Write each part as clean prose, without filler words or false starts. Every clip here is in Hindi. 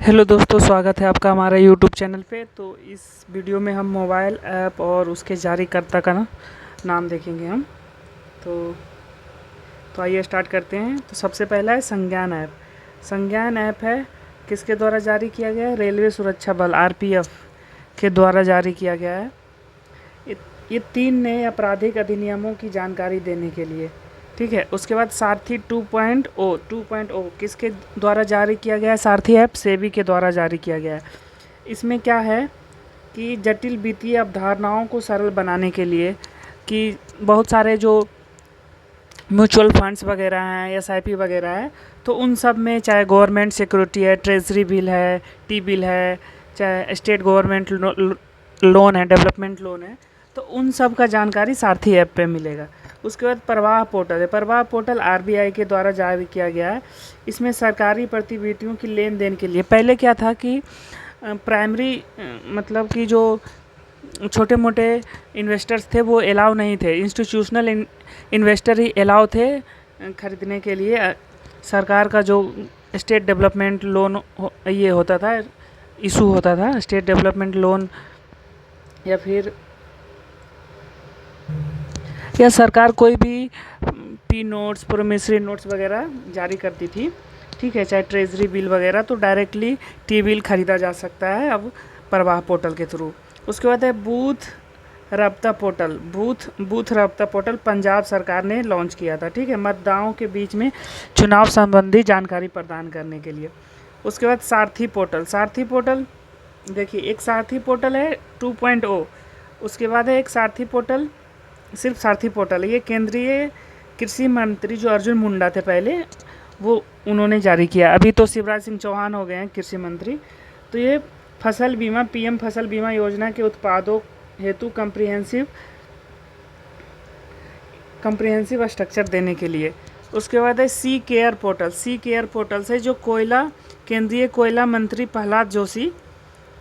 हेलो दोस्तों, स्वागत है आपका हमारे यूट्यूब चैनल पे। तो इस वीडियो में हम मोबाइल ऐप और उसके जारीकर्ता का नाम देखेंगे हम। तो आइए स्टार्ट करते हैं। तो सबसे पहला है संज्ञान ऐप। संज्ञान ऐप है किसके द्वारा जारी किया गया है? रेलवे सुरक्षा बल आरपीएफ के द्वारा जारी किया गया है। ये 3 नए आपराधिक अधिनियमों की जानकारी देने के लिए, ठीक है। उसके बाद सारथी 2.0 किसके द्वारा जारी किया गया है? सारथी ऐप सेबी के द्वारा जारी किया गया है। इसमें क्या है कि जटिल वित्तीय अवधारणाओं को सरल बनाने के लिए, कि बहुत सारे जो म्यूचुअल फंड्स वगैरह हैं, एसआईपी वगैरह है, तो उन सब में चाहे गवर्नमेंट सिक्योरिटी है, ट्रेजरी बिल है, टी बिल है, चाहे स्टेट गवर्नमेंट लोन है, डेवलपमेंट लोन है, तो उन सब का जानकारी सारथी ऐप पे मिलेगा। उसके बाद प्रवाह पोर्टल है। प्रवाह पोर्टल आरबीआई के द्वारा जारी किया गया है। इसमें सरकारी प्रतिभूतियों की लेन देन के लिए, पहले क्या था कि प्राइमरी मतलब कि जो छोटे मोटे इन्वेस्टर्स थे वो अलाउ नहीं थे, इंस्टीट्यूशनल इन्वेस्टर ही अलाउ थे खरीदने के लिए। सरकार का जो स्टेट डेवलपमेंट लोन ये होता था, इशू होता था, स्टेट डेवलपमेंट लोन या फिर या सरकार कोई भी पी नोट्स, प्रोमिसरी नोट्स वगैरह जारी करती थी, ठीक है, चाहे ट्रेजरी बिल वगैरह, तो डायरेक्टली टी बिल खरीदा जा सकता है अब प्रवाह पोर्टल के थ्रू। उसके बाद है बूथ राब्ता पोर्टल। बूथ राब्ता पोर्टल पंजाब सरकार ने लॉन्च किया था, ठीक है, मतदाताओं के बीच में चुनाव संबंधी जानकारी प्रदान करने के लिए। उसके बाद सारथी पोर्टल। सारथी पोर्टल देखिए, एक सारथी पोर्टल है 2.0, उसके बाद है एक सारथी पोर्टल, सिर्फ सारथी पोर्टल है। ये केंद्रीय कृषि मंत्री जो अर्जुन मुंडा थे पहले, वो उन्होंने जारी किया। अभी तो शिवराज सिंह चौहान हो गए हैं कृषि मंत्री। तो ये फसल बीमा, पीएम फसल बीमा योजना के उत्पादों हेतु कंप्रिहेंसिव स्ट्रक्चर देने के लिए। उसके बाद है सी केयर पोर्टल। सी केयर पोर्टल से जो केंद्रीय कोयला मंत्री प्रहलाद जोशी,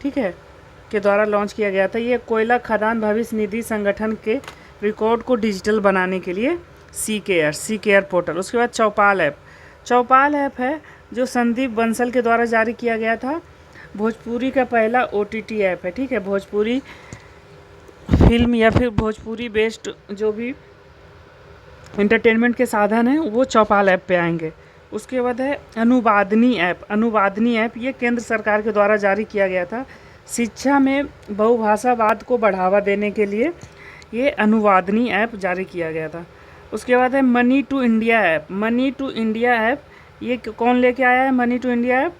ठीक है, के द्वारा लॉन्च किया गया था। ये कोयला खदान भविष्य निधि संगठन के रिकॉर्ड को डिजिटल बनाने के लिए सी केयर पोर्टल। उसके बाद चौपाल ऐप। चौपाल ऐप है जो संदीप बंसल के द्वारा जारी किया गया था। भोजपुरी का पहला ओटीटी ऐप है, ठीक है। भोजपुरी फिल्म या फिर भोजपुरी बेस्ड जो भी एंटरटेनमेंट के साधन हैं वो चौपाल ऐप पे आएंगे। उसके बाद है अनुवादनी ऐप। अनुवादनी ऐप ये केंद्र सरकार के द्वारा जारी किया गया था। शिक्षा में बहुभाषावाद को बढ़ावा देने के लिए ये अनुवादनी ऐप जारी किया गया था। उसके बाद है money to India app. Money to India app ये कौन लेके आया है? Money to India app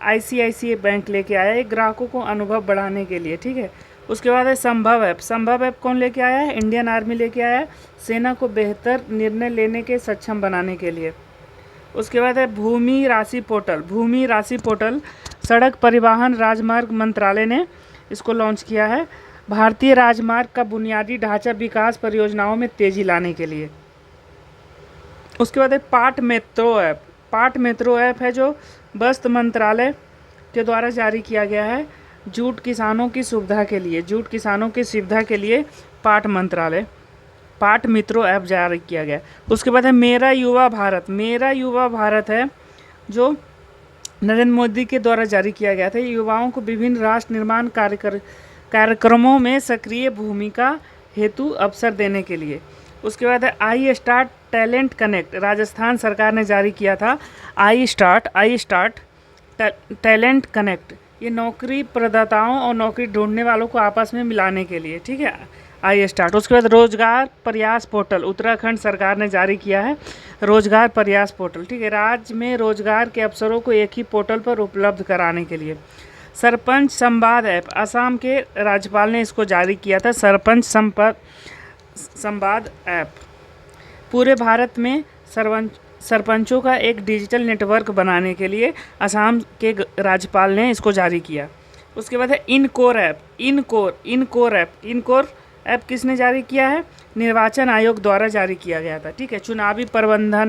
ICICI bank लेके आया है, ग्राहकों को अनुभव बढ़ाने के लिए, ठीक है। उसके बाद है संभव ऐप। संभव ऐप कौन लेके आया है? इंडियन आर्मी लेके आया है, सेना को बेहतर निर्णय लेने के सक्षम बनाने के लिए। उसके बाद है भूमि राशि पोर्टल। भूमि राशि पोर्टल सड़क परिवहन राजमार्ग मंत्रालय ने इसको लॉन्च किया है, भारतीय राजमार्ग का बुनियादी ढांचा विकास परियोजनाओं में तेजी लाने के लिए। उसके बाद है पाट मेट्रो ऐप। पाट मेट्रो ऐप है जो वस्त्र मंत्रालय के द्वारा जारी किया गया है, जूट किसानों की सुविधा के लिए। जूट किसानों की सुविधा के लिए पाट मित्रो ऐप जारी किया गया। उसके बाद है मेरा युवा भारत। मेरा युवा भारत है जो नरेंद्र मोदी के द्वारा जारी किया गया था। युवाओं को विभिन्न राष्ट्र निर्माण कार्यक्रमों में सक्रिय भूमिका हेतु अवसर देने के लिए। उसके बाद है I start talent connect. Rajasthan सरकार ने जारी किया था आई स्टार्ट टैलेंट कनेक्ट। ये नौकरी प्रदाताओं और नौकरी ढूंढने वालों को आपस में मिलाने के लिए, ठीक है, आई स्टार्ट। उसके बाद रोजगार प्रयास पोर्टल। उत्तराखंड सरकार ने जारी किया है रोजगार प्रयास पोर्टल, ठीक है, राज्य में रोजगार के अवसरों को एक ही पोर्टल पर उपलब्ध कराने के लिए। सरपंच संवाद ऐप। असम के राज्यपाल ने इसको जारी किया था, सरपंच संवाद ऐप। पूरे भारत में सरपंचों का एक डिजिटल नेटवर्क बनाने के लिए असम के राज्यपाल ने इसको जारी किया। उसके बाद है इनकोर ऐप। इनकोर ऐप किसने जारी किया है? निर्वाचन आयोग द्वारा जारी किया गया था, ठीक है। चुनावी प्रबंधन,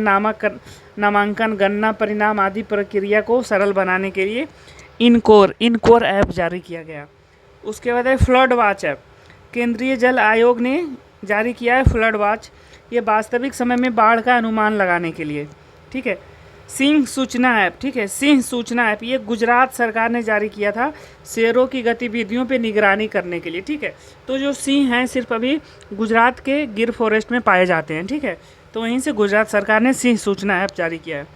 नामांकन, गणना परिणाम आदि प्रक्रिया को सरल बनाने के लिए इनकोर ऐप जारी किया गया। उसके बाद है फ्लड वॉच ऐप। केंद्रीय जल आयोग ने जारी किया है फ्लड वॉच। ये वास्तविक समय में बाढ़ का अनुमान लगाने के लिए, ठीक है। सिंह सूचना ऐप, ठीक है, सिंह सूचना ऐप ये गुजरात सरकार ने जारी किया था शेरों की गतिविधियों पे निगरानी करने के लिए, ठीक है। तो जो सिंह हैं सिर्फ अभी गुजरात के गिर फॉरेस्ट में पाए जाते हैं, ठीक है। तो वहीं से गुजरात सरकार ने सिंह सूचना ऐप जारी किया है।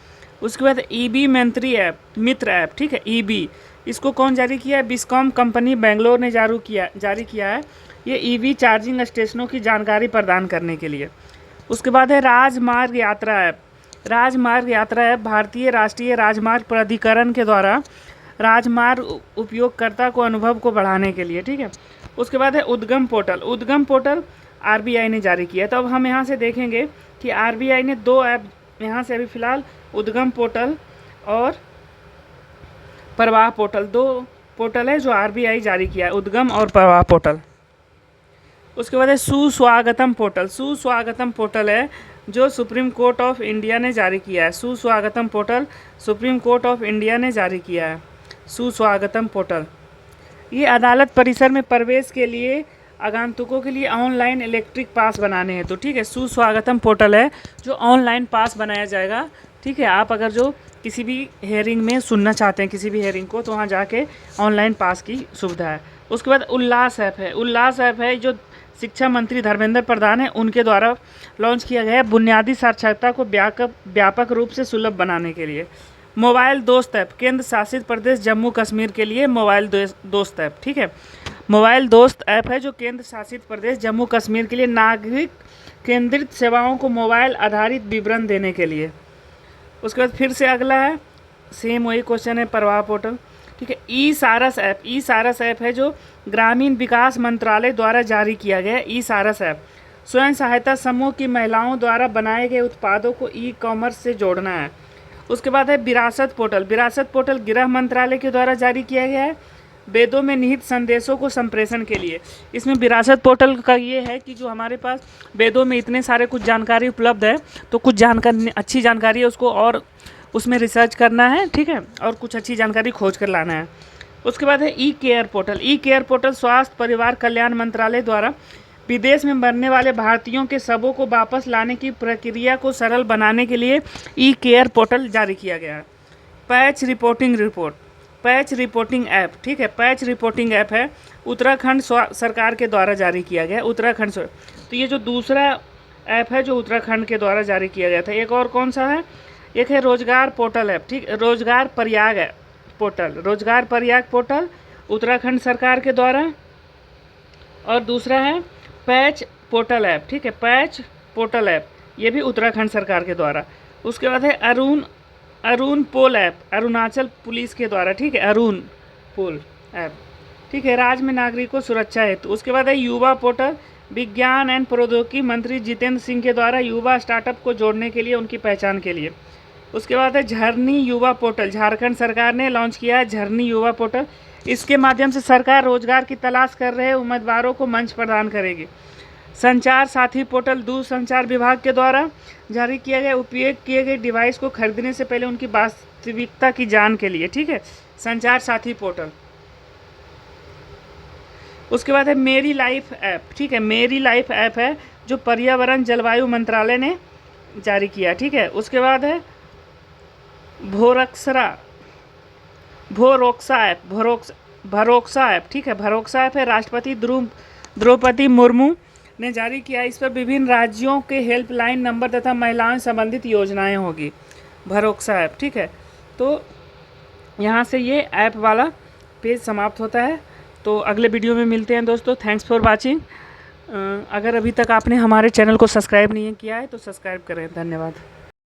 उसके बाद ईबी मंत्री ऐप, मित्र ऐप, ठीक है, ईबी, इसको कौन जारी किया है? बिस्कॉम कंपनी बेंगलोर ने जारी किया है। ये ईवी चार्जिंग स्टेशनों की जानकारी प्रदान करने के लिए। उसके बाद है राजमार्ग यात्रा ऐप। राजमार्ग यात्रा ऐप भारतीय राष्ट्रीय राजमार्ग प्राधिकरण के द्वारा राजमार्ग उपयोगकर्ता को अनुभव को बढ़ाने के लिए, ठीक है। उसके बाद है उद्गम पोर्टल। उद्गम पोर्टल आरबीआई ने जारी किया। तो अब हम यहाँ से देखेंगे कि आरबीआई ने 2 ऐप यहाँ से अभी फ़िलहाल उद्गम पोर्टल और प्रवाह पोर्टल, 2 पोर्टल है जो आरबीआई जारी किया है, उद्गम और प्रवाह पोर्टल। उसके बाद है सुस्वागतम पोर्टल। सुस्वागतम पोर्टल है जो सुप्रीम कोर्ट ऑफ इंडिया ने जारी किया है। सुस्वागतम portal supreme court of India ने जारी किया है। सुस्वागतम पोर्टल ये अदालत परिसर में प्रवेश के लिए आगंतुकों के लिए ऑनलाइन इलेक्ट्रिक पास बनाने हैं। तो ठीक है, सुस्वागतम पोर्टल है जो ऑनलाइन पास बनाया जाएगा, ठीक है। आप अगर जो किसी भी हेयरिंग में सुनना चाहते हैं किसी भी हेयरिंग को, तो वहाँ जाके ऑनलाइन पास की सुविधा है। उसके बाद उल्लास ऐप है। उल्लास ऐप है जो शिक्षा मंत्री धर्मेंद्र प्रधान है उनके द्वारा लॉन्च किया गया है बुनियादी साक्षरता को व्यापक रूप से सुलभ बनाने के लिए। मोबाइल दोस्त ऐप केंद्र शासित प्रदेश जम्मू कश्मीर के लिए मोबाइल दोस्त ऐप, ठीक है। मोबाइल दोस्त ऐप है जो केंद्र शासित प्रदेश जम्मू कश्मीर के लिए नागरिक केंद्रित सेवाओं को मोबाइल आधारित विवरण देने के लिए। उसके बाद फिर से अगला है, सेम वही क्वेश्चन है, प्रवाह पोर्टल, ठीक है। ई सारस ऐप। ई सारस ऐप है जो ग्रामीण विकास मंत्रालय द्वारा जारी किया गया। ई सारस ऐप स्वयं सहायता समूह की महिलाओं द्वारा बनाए गए उत्पादों को ई कॉमर्स से जोड़ना है। उसके बाद है विरासत पोर्टल। विरासत पोर्टल गृह मंत्रालय के द्वारा जारी किया गया है वेदों में निहित संदेशों को संप्रेषण के लिए। इसमें विरासत पोर्टल का ये है कि जो हमारे पास वेदों में इतने सारे कुछ जानकारी उपलब्ध है, तो कुछ जानकारी अच्छी जानकारी है उसको और उसमें रिसर्च करना है, ठीक है, और कुछ अच्छी जानकारी खोज कर लाना है। उसके बाद है ई केयर पोर्टल। ई केयर पोर्टल स्वास्थ्य परिवार कल्याण मंत्रालय द्वारा विदेश में मरने वाले भारतीयों के शवों को वापस लाने की प्रक्रिया को सरल बनाने के लिए ई केयर पोर्टल जारी किया गया है। पैच रिपोर्टिंग ऐप, ठीक है, पैच रिपोर्टिंग ऐप है उत्तराखंड सरकार के द्वारा जारी किया गया। उत्तराखंड से तो ये जो दूसरा ऐप है जो उत्तराखंड के द्वारा जारी किया गया था। एक और कौन सा है? एक है रोजगार पोर्टल ऐप, ठीक, रोजगार प्रयाग पोर्टल, रोजगार प्रयाग पोर्टल उत्तराखंड सरकार के द्वारा। और दूसरा है पैच पोर्टल ऐप, ठीक है, पैच पोर्टल ऐप ये भी उत्तराखंड सरकार के द्वारा। उसके बाद है अरुण पोल ऐप, अरुणाचल पुलिस के द्वारा, ठीक है, अरुण पोल ऐप, ठीक है, राज्य में नागरिकों सुरक्षा हेतु। उसके बाद है युवा पोर्टल, विज्ञान एवं प्रौद्योगिकी मंत्री जितेंद्र सिंह के द्वारा युवा स्टार्टअप को जोड़ने के लिए उनकी पहचान के लिए। उसके बाद है झरनी युवा पोर्टल, झारखंड सरकार ने लॉन्च किया है झरनी युवा पोर्टल। इसके माध्यम से सरकार रोजगार की तलाश कर रहे उम्मीदवारों को मंच प्रदान करेगी। संचार साथी पोर्टल दूरसंचार विभाग के द्वारा जारी किया गया उपयोग किए गए डिवाइस को खरीदने से पहले उनकी वास्तविकता की जांच के लिए, ठीक है, संचार साथी पोर्टल। उसके बाद है मेरी लाइफ ऐप, ठीक है, मेरी लाइफ ऐप है जो पर्यावरण जलवायु मंत्रालय ने जारी किया, ठीक है। उसके बाद है भरोक्सा ऐप, ठीक है, भरोक्सा ऐप है राष्ट्रपति द्रौपदी मुर्मू ने जारी किया। इस पर विभिन्न राज्यों के हेल्पलाइन नंबर तथा महिलाओं संबंधित योजनाएं होगी। भरोक्सा ऐप, ठीक है। तो यहाँ से ये ऐप वाला पेज समाप्त होता है। तो अगले वीडियो में मिलते हैं दोस्तों। Thanks for watching. अगर अभी तक आपने हमारे चैनल को सब्सक्राइब नहीं किया है तो सब्सक्राइब करें। धन्यवाद।